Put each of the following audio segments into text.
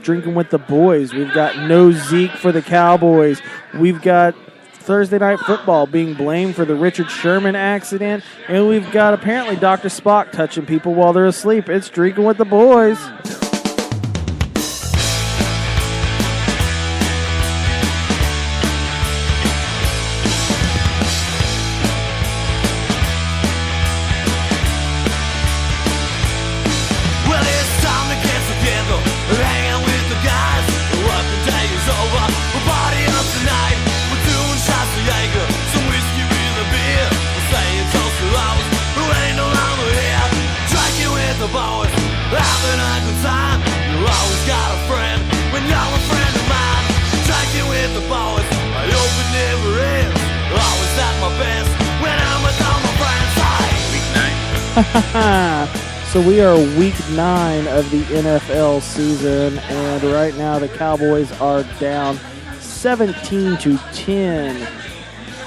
Drinking with the boys. We've got Mo Zeke for the Cowboys. We've got Thursday Night Football being blamed for the Richard Sherman accident. And we've got apparently Dr. Spock touching people while they're asleep. It's Drinking with the Boys. So we are week 9 of the NFL season, and right now the Cowboys are down 17-10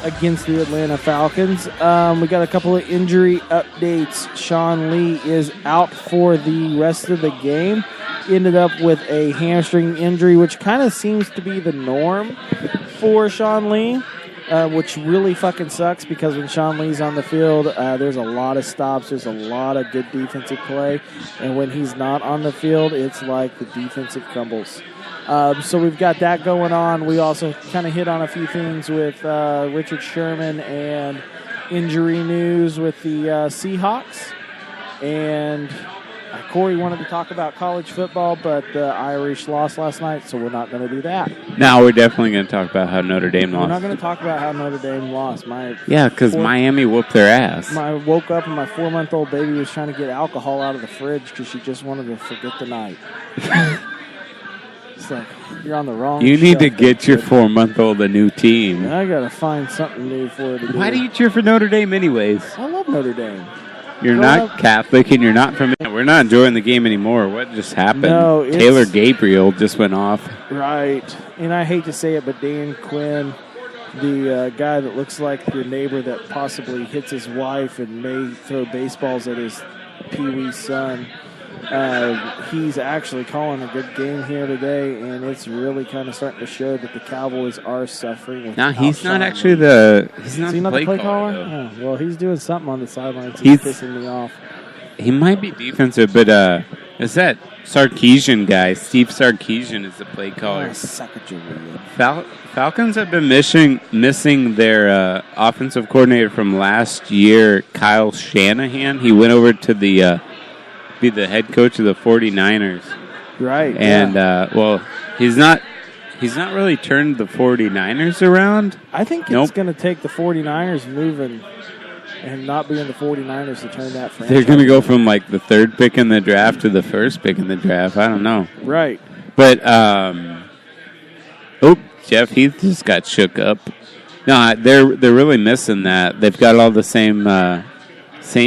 against the Atlanta Falcons. We got a couple of injury updates. Sean Lee is out for the rest of the game. Ended up with a hamstring injury, which kind of seems to be the norm for Sean Lee. Which really fucking sucks because when Sean Lee's on the field, there's a lot of stops, there's a lot of good defensive play, and when he's not on the field, it's like the defensive crumbles. So we've got that going on. We also kind of hit on a few things with Richard Sherman and injury news with the Seahawks. And Corey wanted to talk about college football, but the Irish lost last night, so we're not going to do that. No, we're definitely going to talk about how Notre Dame lost. We're not going to talk about how Notre Dame lost. Because Miami whooped their ass. I woke up and my 4-month-old baby was trying to get alcohol out of the fridge because she just wanted to forget the night. It's like, you're on the wrong You need to get your 4-month-old a new team. I got to find something new for her to do. Why do you cheer for Notre Dame anyways? I love Notre Dame. You're not Catholic and you're not from... We're not enjoying the game anymore. What just happened? No, Taylor Gabriel just went off. Right. And I hate to say it, but Dan Quinn, the guy that looks like your neighbor that possibly hits his wife and may throw baseballs at his peewee son, he's actually calling a good game here today, and it's really kind of starting to show that the Cowboys are suffering. No, he's not actually the play caller. Oh, well, he's doing something on the sidelines. He's pissing me off. He might be defensive, but it's that Sarkisian guy. Steve Sarkisian is the play caller. Falcons have been missing their offensive coordinator from last year, Kyle Shanahan. He went over to be the head coach of the 49ers. Right. And, he's not really turned the 49ers around. I think it's going to take the 49ers moving and not being the 49ers to turn that franchise. They're going to go from, like, the 3rd pick in the draft to the 1st pick in the draft. I don't know. Right. But, Jeff Heath just got shook up. No, they're really missing that. They've got all the same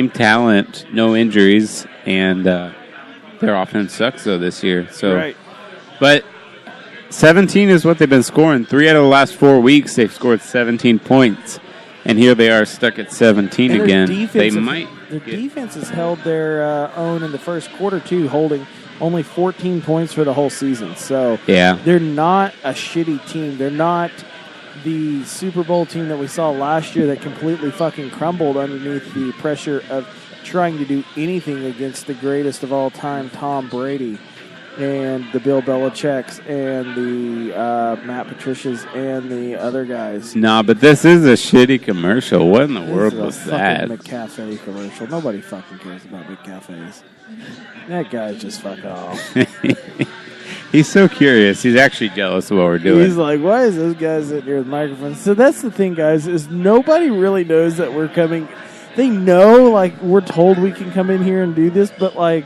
talent, no injuries, and their offense sucks, though, this year. So, right. But 17 is what they've been scoring. 3 out of the last 4 weeks, they've scored 17 points. And here they are stuck at 17 and again. The defense has held their own in the first quarter, too, holding only 14 points for the whole season. So they're not a shitty team. They're not the Super Bowl team that we saw last year that completely fucking crumbled underneath the pressure of trying to do anything against the greatest of all time, Tom Brady, and the Bill Belichick's and the Matt Patricia's and the other guys. No, but this is a shitty commercial. What in the world was that? McCafe commercial. Nobody fucking cares about McCafes. That guy's just fuck off. He's so curious. He's actually jealous of what we're doing. He's like, why is this guy sitting here with microphones? So that's the thing, guys, is nobody really knows that we're coming. They know, like, we're told we can come in here and do this, but, like,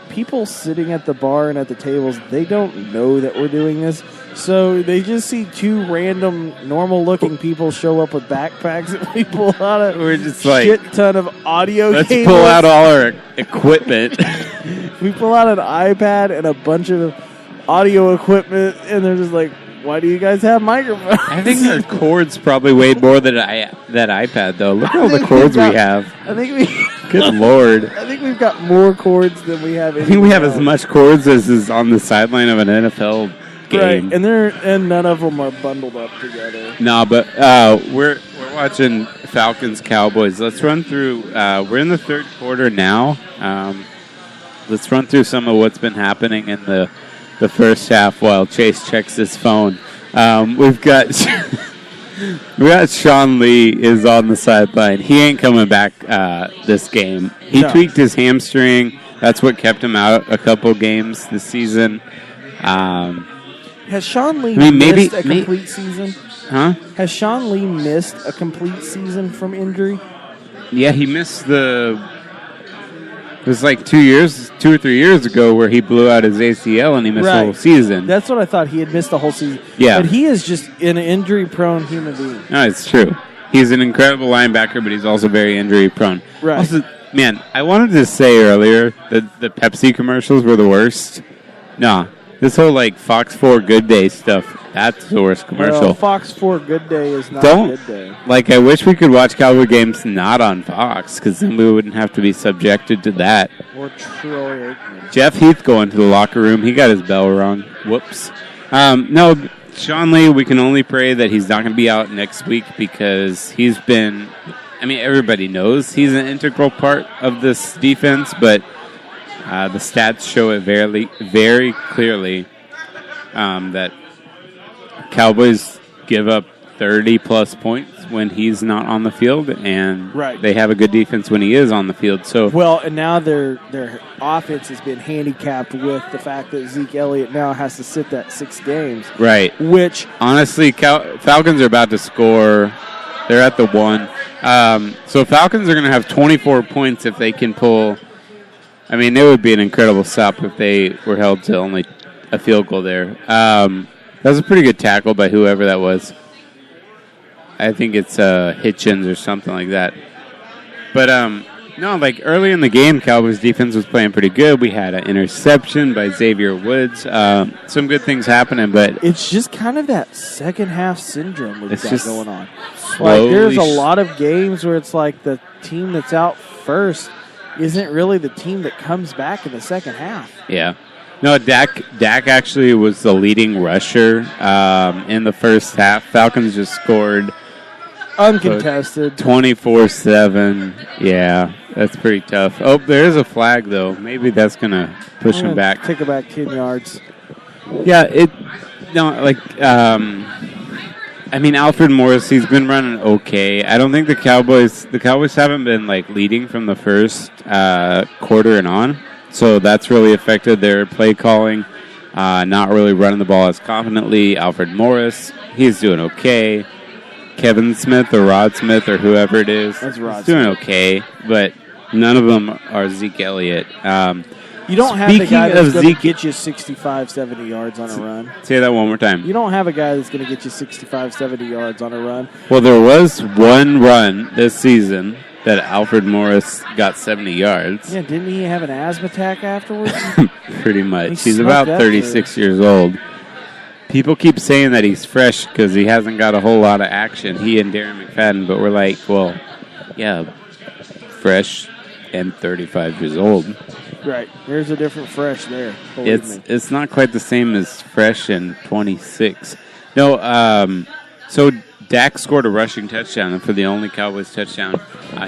people sitting at the bar and at the tables, they don't know that we're doing this. So they just see 2 random, normal-looking people show up with backpacks and we pull out a shit ton of audio Let's cables. pull out all our equipment. We pull out an iPad and a bunch of audio equipment, and they're just like, Why do you guys have microphones? I think our cords probably weighed more than that iPad, though. Look at all the cords we have. I think we... Good Lord. I think we've got more cords than we have. I think we have as much cords as is on the sideline of an NFL game. Right, and none of them are bundled up together. No, but we're watching Falcons Cowboys. Let's run through. We're in the third quarter now. Let's run through some of what's been happening in the first half while Chase checks his phone. We've got Sean Lee is on the sideline. He ain't coming back this game. He tweaked his hamstring. That's what kept him out a couple games this season. Has Sean Lee missed a complete season? Huh? Has Sean Lee missed a complete season from injury? Yeah, he missed it was like 2 or 3 years ago where he blew out his ACL and he missed the whole season. That's what I thought. He had missed the whole season. Yeah. But he is just an injury-prone human being. No, it's true. He's an incredible linebacker, but he's also very injury-prone. Right. Also, man, I wanted to say earlier that the Pepsi commercials were the worst. Nah. This whole, Fox 4 Good Day stuff, that's the worst commercial. Well, Fox 4 Good Day is not a good day. I wish we could watch Cowboy games not on Fox, because then we wouldn't have to be subjected to that. Or Troy Aikman. Jeff Heath going to the locker room. He got his bell wrong. Whoops. No, Sean Lee, we can only pray that he's not going to be out next week, because he's been... everybody knows he's an integral part of this defense, but... the stats show it very, very clearly that Cowboys give up 30-plus points when he's not on the field, and they have a good defense when he is on the field. So and now their offense has been handicapped with the fact that Zeke Elliott now has to sit that 6 games. Right. Which, honestly, Falcons are about to score. They're at the 1. So Falcons are going to have 24 points if they can pull... it would be an incredible stop if they were held to only a field goal there. That was a pretty good tackle by whoever that was. I think it's Hitchens or something like that. But, early in the game, Cowboys' defense was playing pretty good. We had an interception by Xavier Woods. Some good things happening, but... It's just kind of that second-half syndrome we've got going on. There's a lot of games where it's like the team that's out first isn't really the team that comes back in the second half. Yeah. No, Dak actually was the leading rusher in the first half. Falcons just scored uncontested 24-7. Yeah, that's pretty tough. Oh, there is a flag, though. Maybe that's going to push him back. Take it back 10 yards. Yeah, Alfred Morris, he's been running okay. I don't think the Cowboys haven't been leading from the first quarter and on. So that's really affected their play calling, not really running the ball as confidently. Alfred Morris, he's doing okay. Kevin Smith or Rod Smith or whoever it is, that's Rod doing okay, but none of them are Zeke Elliott. You don't have the guy that's going to get you 65, 70 yards on a run. Say that one more time. You don't have a guy that's going to get you 65, 70 yards on a run. Well, there was one run this season that Alfred Morris got 70 yards. Yeah, didn't he have an asthma attack afterwards? Pretty much. He's about 36 years old. People keep saying that he's fresh because he hasn't got a whole lot of action, he and Darren McFadden, but we're like, well, yeah, fresh and 35 years old. Right. There's a different fresh there. It's not quite the same as fresh and 26. No, so Dak scored a rushing touchdown, and for the only Cowboys touchdown,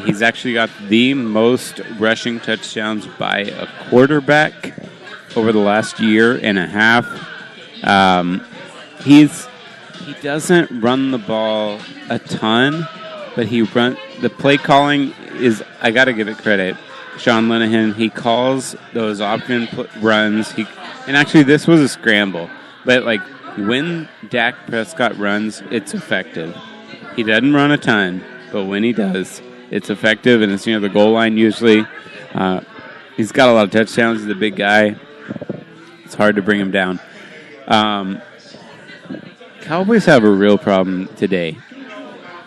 he's actually got the most rushing touchdowns by a quarterback over the last year and a half. He doesn't run the ball a ton, but the play calling is, I got to give it credit. Sean Linehan, he calls those option runs. And actually, this was a scramble. But, when Dak Prescott runs, it's effective. He doesn't run a ton, but when he does, it's effective, and it's near the goal line usually. He's got a lot of touchdowns. He's a big guy. It's hard to bring him down. Cowboys have a real problem today,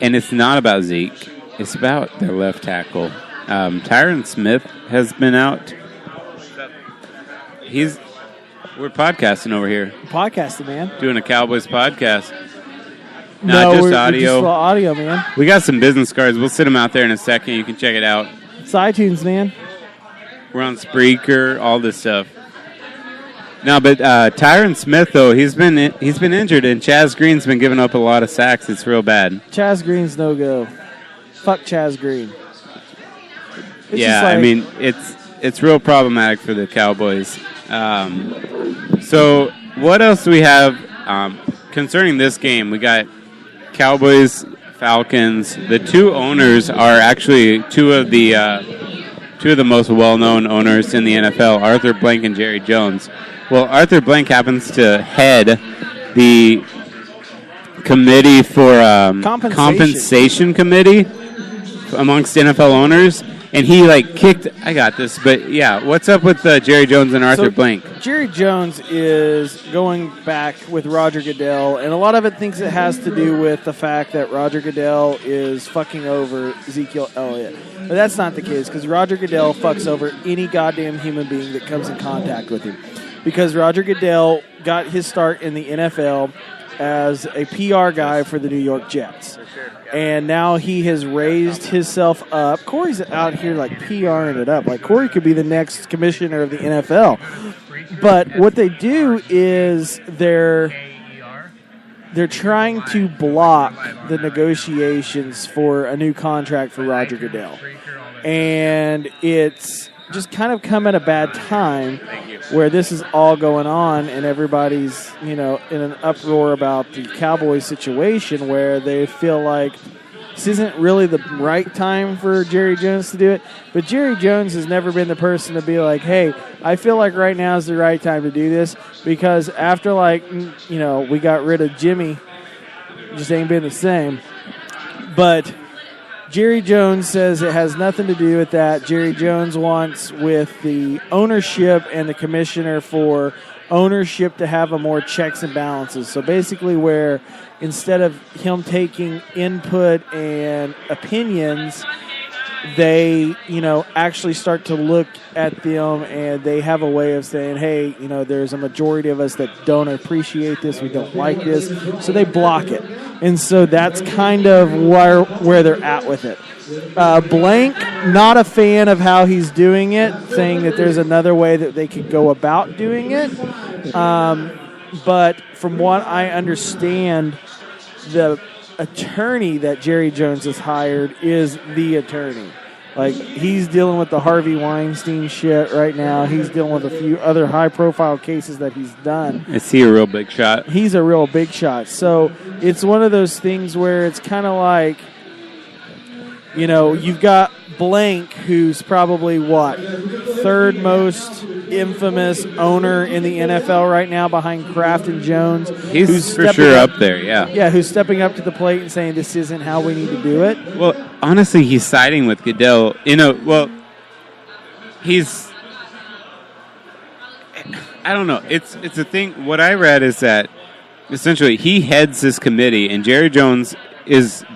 and it's not about Zeke. It's about their left tackle. Tyron Smith has been out. We're podcasting over here. Podcasting, man. Doing a Cowboys podcast. No, just we're audio. just audio, man. We got some business cards. We'll sit them out there in a second. You can check it out. It's iTunes, man. We're on Spreaker, all this stuff. No, but Tyron Smith, though, he's been injured, and Chaz Green's been giving up a lot of sacks. It's real bad. Chaz Green's no go. Fuck Chaz Green. I mean, it's real problematic for the Cowboys. So what else do we have concerning this game? We got Cowboys, Falcons. The two owners are actually two of the most well-known owners in the NFL, Arthur Blank and Jerry Jones. Well, Arthur Blank happens to head the committee for compensation committee amongst NFL owners, and he kicked. I got this, but yeah, what's up with Jerry Jones and Arthur Blank? Jerry Jones is going back with Roger Goodell, and a lot of it thinks it has to do with the fact that Roger Goodell is fucking over Ezekiel Elliott. But that's not the case, because Roger Goodell fucks over any goddamn human being that comes in contact with him. Because Roger Goodell got his start in the NFL as a PR guy for the New York Jets. And now he has raised himself up. Corey's out here PRing it up. Corey could be the next commissioner of the NFL. But what they do is they're trying to block the negotiations for a new contract for Roger Goodell. And it's just kind of come at a bad time where this is all going on and everybody's, in an uproar about the Cowboys situation where they feel like this isn't really the right time for Jerry Jones to do it. But Jerry Jones has never been the person to be like, hey, I feel like right now is the right time to do this because after, we got rid of Jimmy, it just ain't been the same. But Jerry Jones says it has nothing to do with that. Jerry Jones wants with the ownership and the commissioner for ownership to have a more checks and balances. So basically where instead of him taking input and opinions, they, actually start to look at them and they have a way of saying, hey, there's a majority of us that don't appreciate this. We don't like this. So they block it. And so that's kind of where they're at with it. Blank, not a fan of how he's doing it, saying that there's another way that they could go about doing it. But from what I understand, the attorney that Jerry Jones has hired is the attorney. He's dealing with the Harvey Weinstein shit right now. He's dealing with a few other high-profile cases that he's done. Is he a real big shot? He's a real big shot. So it's one of those things where it's kind of like, you've got Blank, who's probably, third most infamous owner in the NFL right now behind Kraft and Jones. He's for sure up there, yeah. Yeah, who's stepping up to the plate and saying this isn't how we need to do it. Well, honestly, he's siding with Goodell. I don't know. It's a thing. What I read is that essentially he heads this committee, and Jerry Jones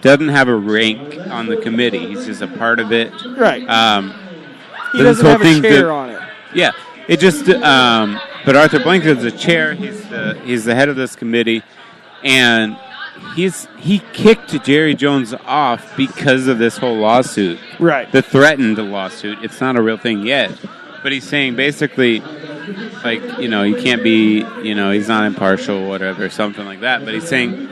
doesn't have a rank on the committee. He's just a part of it. Right. He doesn't have a chair on it. Yeah. It just. But Arthur Blank is the chair. He's the head of this committee, and he kicked Jerry Jones off because of this whole lawsuit. Right. The threatened lawsuit. It's not a real thing yet, but he's saying basically, he can't be, he's not impartial, whatever, something like that. But he's saying,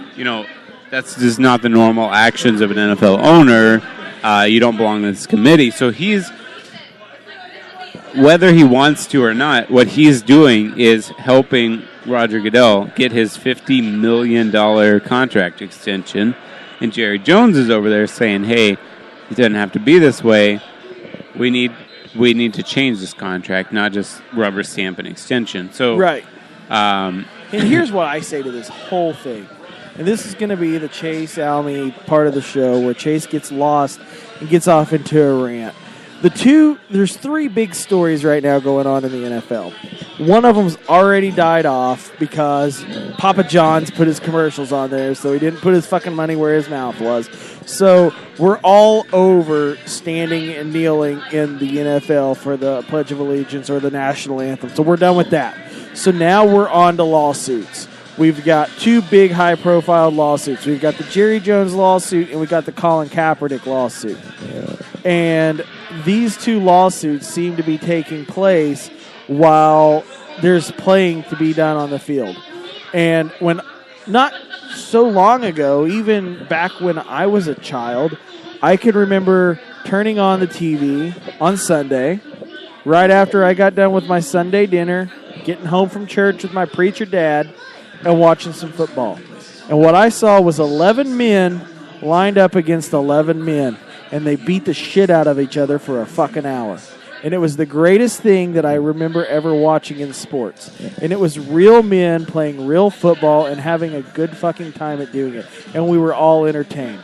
that's just not the normal actions of an NFL owner. You don't belong to this committee. So whether he wants to or not, what he's doing is helping Roger Goodell get his $50 million contract extension. And Jerry Jones is over there saying, hey, it doesn't have to be this way. We need to change this contract, not just rubber stamp an extension. So right. And here's what I say to this whole thing. And this is going to be the Chase Almy part of the show where Chase gets lost and gets off into a rant. There's three big stories right now going on in the NFL. One of them's already died off because Papa John's put his commercials on there, so he didn't put his fucking money where his mouth was. So we're all over standing and kneeling in the NFL for the Pledge of Allegiance or the national anthem. So we're done with that. So now we're on to lawsuits. We've got two big high-profile lawsuits. We've got the Jerry Jones lawsuit and we've got the Colin Kaepernick lawsuit. Yeah. And these two lawsuits seem to be taking place while there's playing to be done on the field. And when not so long ago, even back when I was a child, I can remember turning on the TV on Sunday, right after I got done with my Sunday dinner, getting home from church with my preacher dad, and watching some football. And what I saw was 11 men lined up against 11 men, and they beat the shit out of each other for a fucking hour. And it was the greatest thing that I remember ever watching in sports. And it was real men playing real football and having a good fucking time at doing it. And we were all entertained.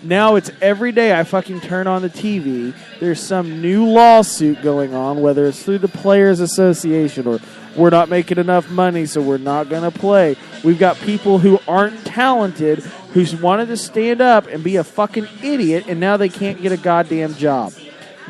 Now it's every day I fucking turn on the TV, there's some new lawsuit going on, whether it's through the Players Association or we're not making enough money, so we're not going to play. We've got people who aren't talented who wanted to stand up and be a fucking idiot, and now they can't get a goddamn job.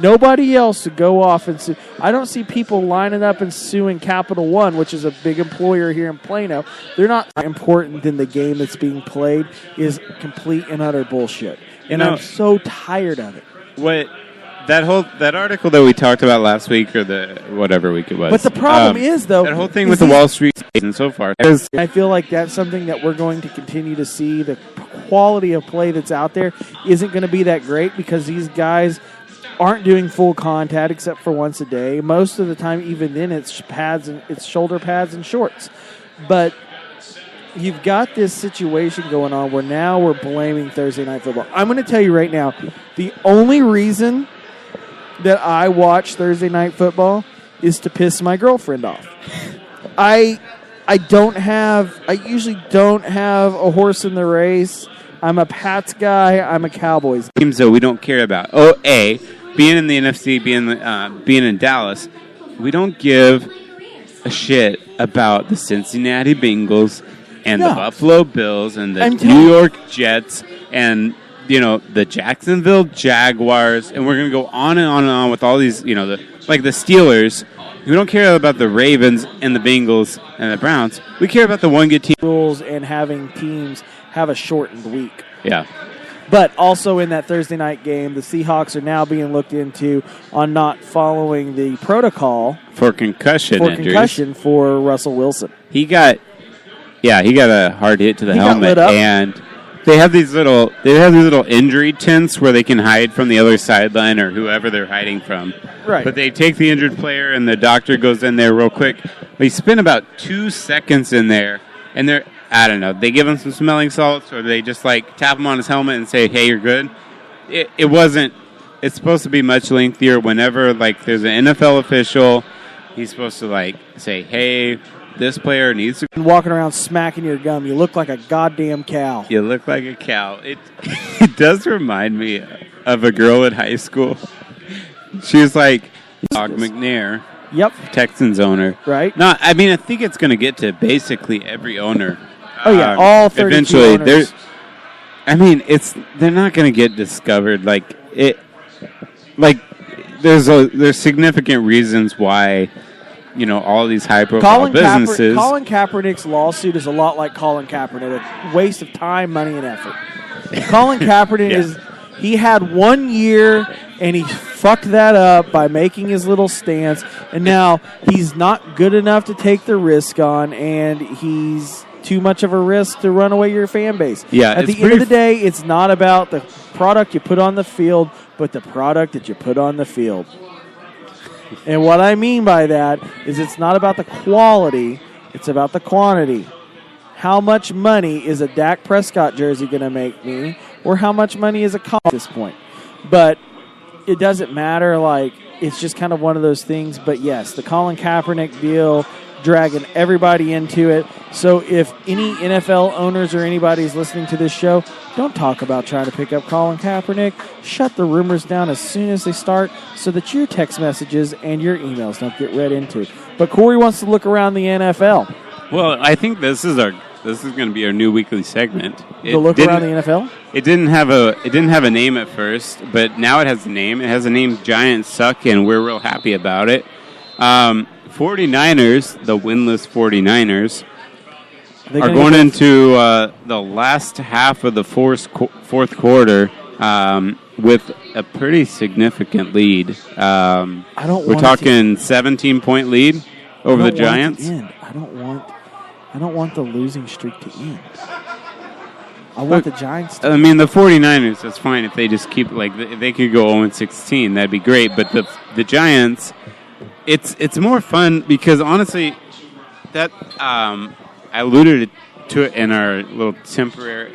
Nobody else to go off and sue. I don't see people lining up and suing Capital One, which is a big employer here in Plano. They're not important than the game that's being played is complete and utter bullshit. And I'm so tired of it. What that article that we talked about last week or the whatever week it was. But the problem is, though, that whole thing with the Wall Street and so far. I feel like that's something that we're going to continue to see. The quality of play that's out there isn't going to be that great because these guys aren't doing full contact except for once a day. Most of the time, even then, it's pads and it's shoulder pads and shorts. But you've got this situation going on where now we're blaming Thursday Night Football. I'm going to tell you right now, the only reason that I watch Thursday Night Football is to piss my girlfriend off. I usually don't have a horse in the race. I'm a Pats guy. I'm a Cowboys. Teams that we don't care about. Being in the NFC, being in Dallas, we don't give a shit about the Cincinnati Bengals and the Buffalo Bills and the New York Jets and the Jacksonville Jaguars, and we're going to go on and on and on with all these, the Steelers. We don't care about the Ravens and the Bengals and the Browns. We care about the one good team. Rules and having teams have a shortened week. Yeah. But also in that Thursday night game, the Seahawks are now being looked into on not following the protocol for concussion for Russell Wilson. He got a hard hit to the helmet, and they have these little injury tents where they can hide from the other sideline or whoever they're hiding from. Right. But they take the injured player, and the doctor goes in there real quick. They spend about 2 seconds in there, and I don't know. They give him some smelling salts, or they just tap him on his helmet and say, "Hey, you're good." It wasn't. It's supposed to be much lengthier. Whenever there's an NFL official, he's supposed to say, "Hey, this player needs to." Walking around smacking your gum, you look like a goddamn cow. You look like a cow. It does remind me of a girl in high school. She was like Doug McNair. Yep. Texans owner. Right. No, I mean I think it's going to get to basically every owner. Oh yeah, all 32 eventually, owners. They're not going to get discovered. There's significant reasons why, all these high-profile businesses. Colin Kaepernick's lawsuit is a lot like Colin Kaepernick, a waste of time, money, and effort. Colin Kaepernick he had 1 year and he fucked that up by making his little stance, and now he's not good enough to take the risk on, and he's too much of a risk to run away your fan base. Yeah, at the end of the day, it's not about the product you put on the field, but the product that you put on the field. And what I mean by that is it's not about the quality, it's about the quantity. How much money is a Dak Prescott jersey going to make me, or how much money is a cost at this point? But it doesn't matter. It's just kind of one of those things. But yes, the Colin Kaepernick deal, dragging everybody into it. So if any NFL owners or anybody's listening to this show, don't talk about trying to pick up Colin Kaepernick. Shut the rumors down as soon as they start so that your text messages and your emails don't get read into. But Corey wants to look around the NFL. Well, I think this is going to be our new weekly segment. The look around the NFL? It didn't have a name at first, but now it has a name. It has a name, Giants Suck, and we're real happy about it. 49ers, the winless 49ers, Are are going into the last half of the fourth quarter with a pretty significant lead. We're talking 17-point lead over the Giants. I don't want the losing streak to end. I want the Giants to I mean, the 49ers, that's fine if they just keep, if they could go 0-16, that'd be great. But the Giants, it's more fun because, honestly, that I alluded to it in our little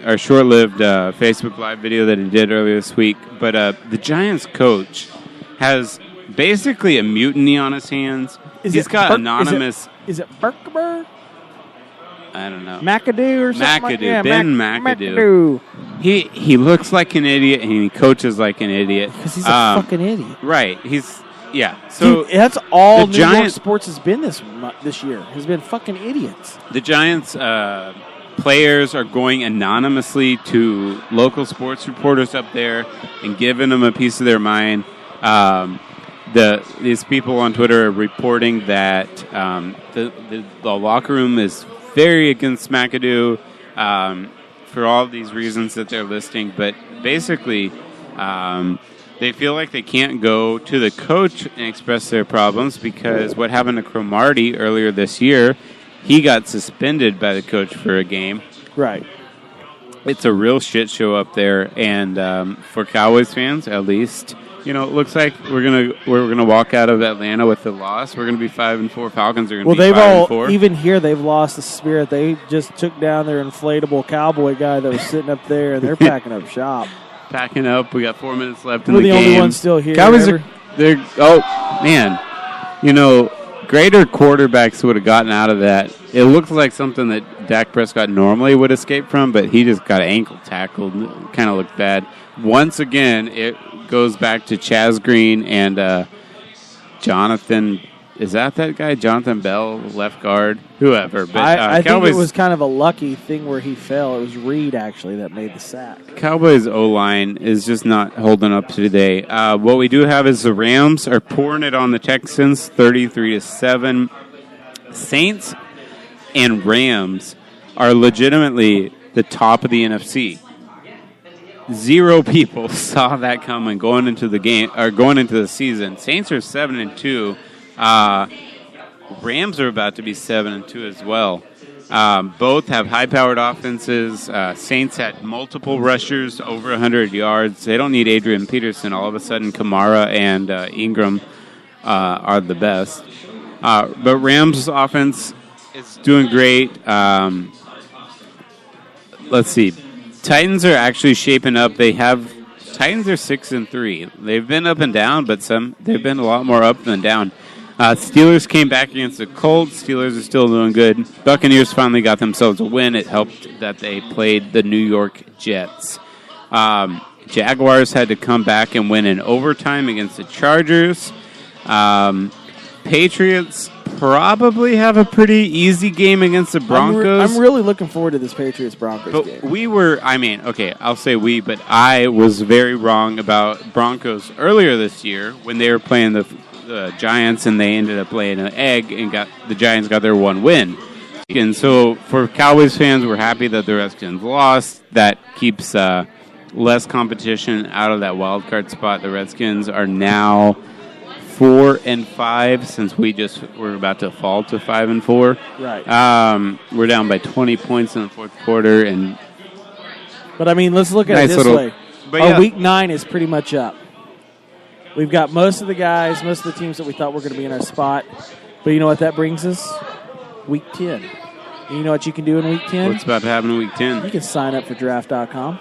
our short-lived Facebook Live video that he did earlier this week. But the Giants coach has basically a mutiny on his hands. He's got anonymous... Is it Burkberg? I don't know. McAdoo or something? Ben McAdoo. He looks like an idiot and he coaches like an idiot. Because he's a fucking idiot. Right. So dude, that's all New York sports has been this year. Has been fucking idiots. The Giants players are going anonymously to local sports reporters up there and giving them a piece of their mind. These people on Twitter are reporting that the locker room is very against McAdoo for all of these reasons that they're listing. But basically, they feel like they can't go to the coach and express their problems because what happened to Cromartie earlier this year, he got suspended by the coach for a game. Right. It's a real shit show up there. And for Cowboys fans, at least... it looks like we're gonna walk out of Atlanta with the loss. We're gonna be 5-4. Falcons are gonna be 5-4. Even here they've lost the spirit. They just took down their inflatable cowboy guy that was sitting up there, and they're packing up shop. Packing up. We got 4 minutes left in the game. We're the only ones still here. Cowboys they're man. Greater quarterbacks would have gotten out of that. It looks like something that Dak Prescott normally would escape from, but he just got ankle tackled. Kind of looked bad. Once again, it goes back to Chaz Green and Jonathan. Is that guy? Jonathan Bell, left guard, whoever. But I think it was kind of a lucky thing where he fell. It was Reed actually that made the sack. Cowboys O-line is just not holding up today. What we do have is the Rams are pouring it on the Texans, 33-7. Saints and Rams are legitimately the top of the NFC. 0 people saw that coming going into the game or going into the season. Saints are 7-2. Rams are about to be 7-2 as well. Both have high-powered offenses. Saints had multiple rushers over 100 yards. They don't need Adrian Peterson. All of a sudden, Kamara and Ingram are the best. But Rams' offense is doing great. Let's see. Titans are actually shaping up. Titans are 6-3. They've been up and down, but they've been a lot more up than down. Steelers came back against the Colts. Steelers are still doing good. Buccaneers finally got themselves a win. It helped that they played the New York Jets. Jaguars had to come back and win in overtime against the Chargers. Patriots probably have a pretty easy game against the Broncos. I'm really looking forward to this Patriots-Broncos game. I'll say we, but I was very wrong about Broncos earlier this year when they were playing the Giants and they ended up laying an egg and the Giants got their one win. And so for Cowboys fans, we're happy that the Redskins lost. That keeps less competition out of that wild card spot. The Redskins are now 4-5 since we're about to fall to 5-4. Right. We're down by 20 points in the fourth quarter, but I mean, let's look at it this way. Our week 9 is pretty much up. We've got most of the teams that we thought were going to be in our spot. But you know what that brings us? Week 10. And you know what you can do in week 10? What's about to happen in week 10? You can sign up for draft.com.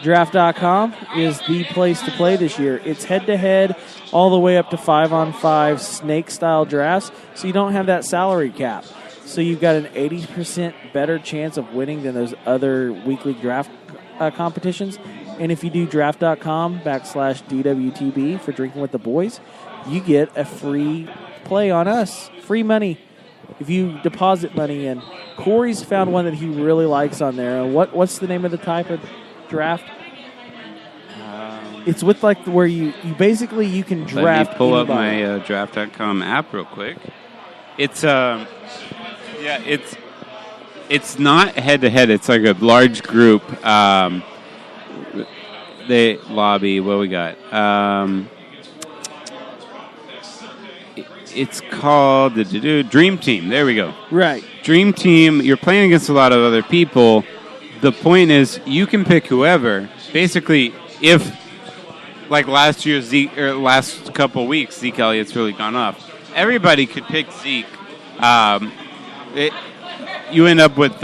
Draft.com is the place to play this year. It's head-to-head all the way up to 5-on-5 snake-style drafts, so you don't have that salary cap. So you've got an 80% better chance of winning than those other weekly draft competitions. And if you do draft.com/DWTB for Drinking with the Boys, you get a free play on us. Free money if you deposit money in. Corey's found one that he really likes on there. What's the name of the type of draft? It's with like where you basically you can draft. Let me pull anybody. up my draft.com app real quick. It's it's not head to head. It's like a large group. They lobby. What we got? It's called the Dream Team. There we go. Right. Dream Team. You're playing against a lot of other people. The point is, you can pick whoever. Basically, if like last year, Zeke, or last couple weeks, Zeke Elliott's really gone off. Everybody could pick Zeke. You end up with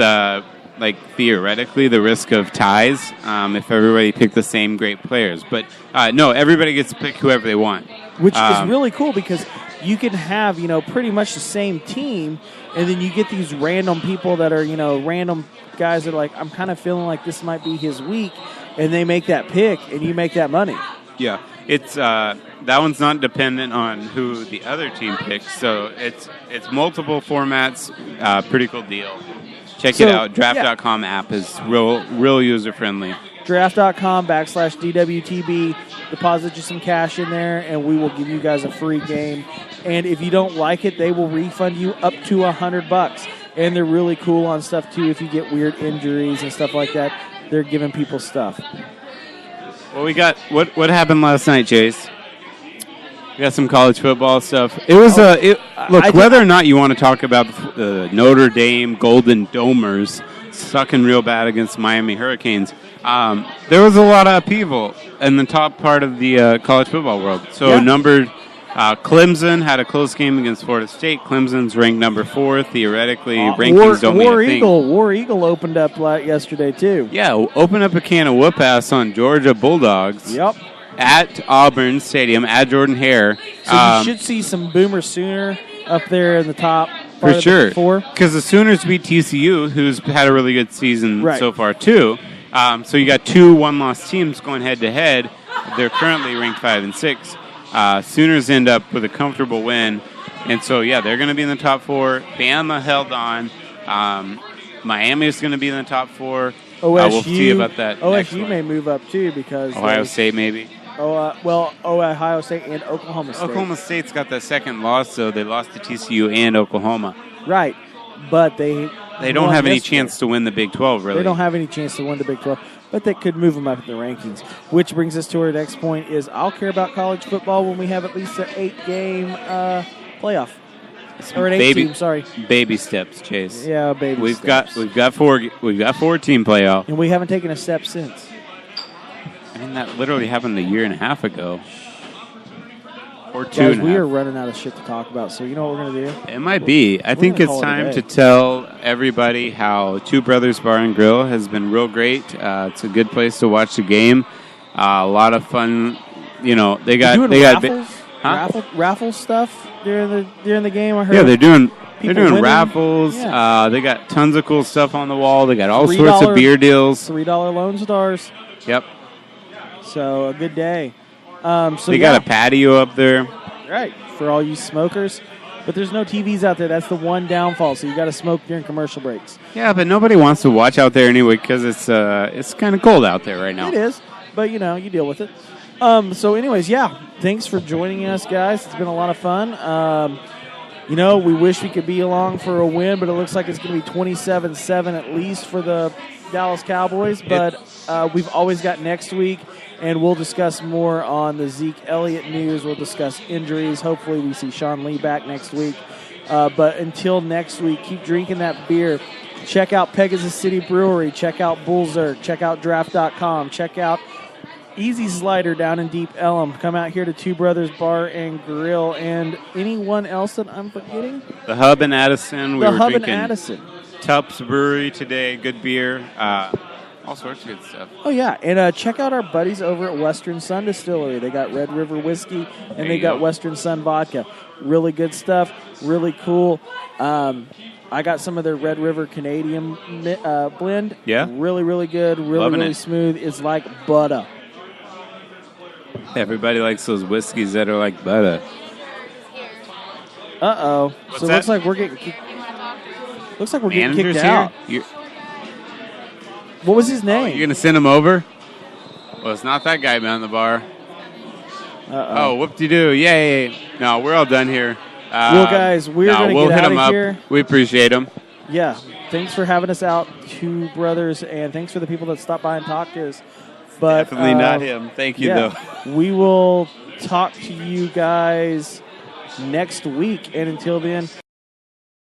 like theoretically the risk of ties if everybody picked the same great players. But no, everybody gets to pick whoever they want, which is really cool because you can have pretty much the same team, and then you get these random people that are random guys that are like, I'm kind of feeling like this might be his week, and they make that pick, and you make that money. Yeah, it's that one's not dependent on who the other team picks, so it's multiple formats. Pretty cool deal. Check it out. Draft.com app is real user friendly. Draft.com/DWTB. Deposit you some cash in there, and we will give you guys a free game. And if you don't like it, they will refund you up to $100. And they're really cool on stuff too. If you get weird injuries and stuff like that, they're giving people stuff. Well, we got what happened last night, Chase? We got some college football stuff. It was whether or not you want to talk about the Notre Dame Golden Domers sucking real bad against Miami Hurricanes. There was a lot of upheaval in the top part of the college football world. So numbered Clemson had a close game against Florida State. Clemson's ranked number 4. Theoretically, rankings don't mean a thing. War Eagle opened up yesterday, too. Yeah, opened up a can of whoop-ass on Georgia Bulldogs. Yep. At Auburn Stadium, at Jordan Hare. So you should see some Boomer Sooner up there in the top. For sure. Because the Sooners beat TCU, who's had a really good season so far, too. So you got 2 one-loss teams going head-to-head. They're currently ranked 5 and 6. Sooners end up with a comfortable win. And so, they're going to be in the top 4. Bama held on. Miami is going to be in the top 4. OSU, we'll see about that. OSU may move up, too, because... Ohio State, maybe. Ohio State and Oklahoma State. Oklahoma State's got the second loss, so they lost to TCU and Oklahoma. Right, but they don't have any chance to win the Big 12, really. They don't have any chance to win the Big 12, but they could move them up in the rankings. Which brings us to our next point is I'll care about college football when we have at least an 8-game playoff. Or an 8-team, sorry. Baby steps, Chase. Yeah, baby steps. We've got 4-team playoff. And we haven't taken a step since. I mean, that literally happened a year and a half ago. Or 2 Guys, and a we half. are running out of shit to talk about, so you know what we're going to do? It might be. I think it's time to tell everybody how Two Brothers Bar and Grill has been real great. It's a good place to watch the game. A lot of fun. They got raffle stuff during the game. I heard. Yeah, they're doing winning. raffles. Yeah. They got tons of cool stuff on the wall. They got all sorts of beer deals. $3 Lone Stars. Yep. So a good day. They got a patio up there. Right, for all you smokers. But there's no TVs out there. That's the one downfall. So you got to smoke during commercial breaks. Yeah, but nobody wants to watch out there anyway because it's kind of cold out there right now. It is, but you deal with it. So anyways, thanks for joining us, guys. It's been a lot of fun. We wish we could be along for a win, but it looks like it's going to be 27-7 at least for the Dallas Cowboys. But we've always got next week. And we'll discuss more on the Zeke Elliott news. We'll discuss injuries. Hopefully we see Sean Lee back next week. But until next week, keep drinking that beer. Check out Pegasus City Brewery. Check out Bullzerk. Check out Draft.com. Check out Easy Slider down in Deep Ellum. Come out here to Two Brothers Bar and Grill. And anyone else that I'm forgetting? The Hub in Addison. The Hub in Addison. Tups Brewery today. Good beer. All sorts of good stuff. Oh, yeah. And check out our buddies over at Western Sun Distillery. They got Red River Whiskey, and they got Western Sun Vodka. Really good stuff. Really cool. I got some of their Red River Canadian blend. Yeah. Really, really good. Really smooth. It's like butter. Everybody likes those whiskeys that are like butter. Uh-oh. So it looks like we're getting kicked out. What was his name? You're going to send him over? Well, it's not that guy behind the bar. Uh-oh. Oh, whoop-de-doo. Yay. No, we're all done here. Well, guys, we're going to get out of here. We appreciate them. Yeah. Thanks for having us out, two brothers, and thanks for the people that stopped by and talked to us. But, definitely not him. Thank you, though. We will talk to you guys next week, and until then...